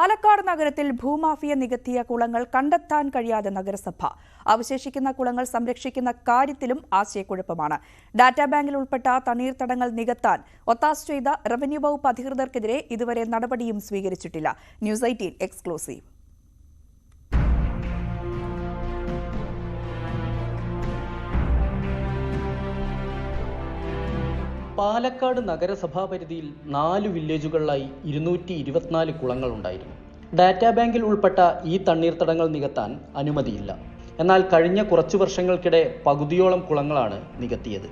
പാലക്കാട് നഗരത്തിൽ ഭൂമാഫിയ നികത്തിയ കുളങ്ങൾ കണ്ടെത്താൻ കഴിയാതെ നഗരസഭ. അവശേഷിക്കുന്ന കുളങ്ങൾ സംരക്ഷിക്കുന്ന കാര്യത്തിലും ആശയക്കുഴപ്പമാണ്. ഡാറ്റാ ബാങ്കിൽ ഉൾപ്പെട്ട തണ്ണീർത്തടങ്ങൾ നികത്താൻ ഒത്താശ ചെയ്ത റവന്യൂ വകുപ്പ് അധികൃതർക്കെതിരെ ഇതുവരെ നടപടിയും സ്വീകരിച്ചിട്ടില്ല. News 18 exclusive. പാലക്കാട് നഗരസഭാ പരിധിയിൽ 4 വില്ലേജുകളിലായി 224 കുളങ്ങളുണ്ടായിരുന്നു. ഡാറ്റാ ബാങ്കിൽ ഉൾപ്പെട്ട ഈ തണ്ണീർത്തടങ്ങൾ നികത്താൻ അനുമതിയില്ല. എന്നാൽ കഴിഞ്ഞ കുറച്ചു വർഷങ്ങൾക്കിടെ പകുതിയോളം കുളങ്ങളാണ് നികത്തിയത്.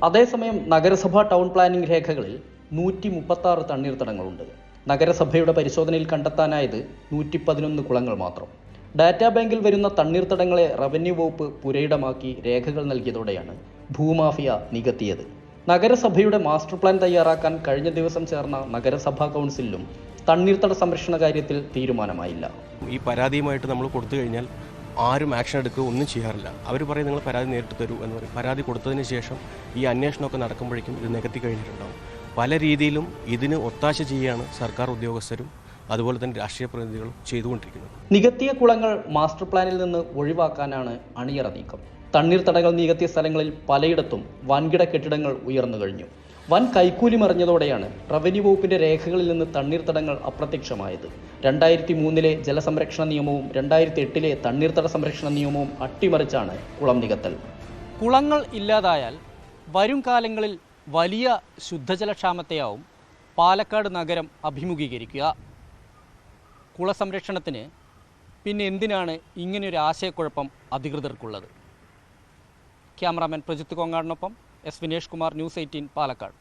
അതേസമയം നഗരസഭാ ടൗൺ പ്ലാനിംഗ് രേഖകളിൽ 136 തണ്ണീർത്തടങ്ങളുണ്ട്. നഗരസഭയുടെ പരിശോധനയിൽ കണ്ടെത്താനായത് 111 കുളങ്ങൾ മാത്രം. ഡാറ്റാ ബാങ്കിൽ വരുന്ന തണ്ണീർത്തടങ്ങളെ റവന്യൂ വകുപ്പ് പുരയിടമാക്കി രേഖകൾ നൽകിയതോടെയാണ് ഭൂമാഫിയ നികത്തിയത്. നഗരസഭയുടെ മാസ്റ്റർ പ്ലാൻ തയ്യാറാക്കാൻ കഴിഞ്ഞ ദിവസം ചേർന്ന നഗരസഭാ കൗൺസിലിലും തണ്ണീർത്തട സംരക്ഷണ കാര്യത്തിൽ തീരുമാനമായില്ല. ഈ പരാതിയുമായിട്ട് നമ്മൾ കൊടുത്തു കഴിഞ്ഞാൽ ആരും ആക്ഷൻ എടുക്കുക ഒന്നും ചെയ്യാറില്ല. അവർ പറയും നിങ്ങൾ പരാതി നേരിട്ട് തരൂ എന്ന് പറയും. പരാതി കൊടുത്തതിന് ശേഷം ഈ അന്വേഷണമൊക്കെ നടക്കുമ്പോഴേക്കും ഇത് നികത്തി കഴിഞ്ഞിട്ടുണ്ടാകും. പല രീതിയിലും ഇതിന് ഒത്താശ ചെയ്യുകയാണ് സർക്കാർ ഉദ്യോഗസ്ഥരും അതുപോലെ തന്നെ രാഷ്ട്രീയ പ്രതിനിധികളും ചെയ്തുകൊണ്ടിരിക്കുന്നത്. നികത്തിയ കുളങ്ങൾ മാസ്റ്റർ പ്ലാനിൽ നിന്ന് ഒഴിവാക്കാനാണ് അണിയറ നീക്കം. തണ്ണീർത്തടങ്ങൾ നികത്തിയ സ്ഥലങ്ങളിൽ പലയിടത്തും വൻകിട കെട്ടിടങ്ങൾ ഉയർന്നു കഴിഞ്ഞു. വൻ കൈക്കൂലി മറിഞ്ഞതോടെയാണ് റവന്യൂ വകുപ്പിന്റെ രേഖകളിൽ നിന്ന് തണ്ണീർത്തടങ്ങൾ അപ്രത്യക്ഷമായത്. 2003 ജലസംരക്ഷണ നിയമവും 2008 തണ്ണീർത്തട സംരക്ഷണ നിയമവും അട്ടിമറിച്ചാണ് കുളം നികത്തൽ. കുളങ്ങൾ ഇല്ലാതായാൽ വരും കാലങ്ങളിൽ വലിയ ശുദ്ധജലക്ഷാമത്തെയാവും പാലക്കാട് നഗരം അഭിമുഖീകരിക്കുക. കുളസംരക്ഷണത്തിന് പിന്നെ എന്തിനാണ് ഇങ്ങനെയൊരു ആശയക്കുഴപ്പം അധികൃതർക്കുള്ളത്? ക്യാമറാമാൻ പ്രജിത്ത് കൊങ്ങാടിനൊപ്പം എസ് വിനേഷ് കുമാർ, ന്യൂസ് 18 പാലക്കാട്.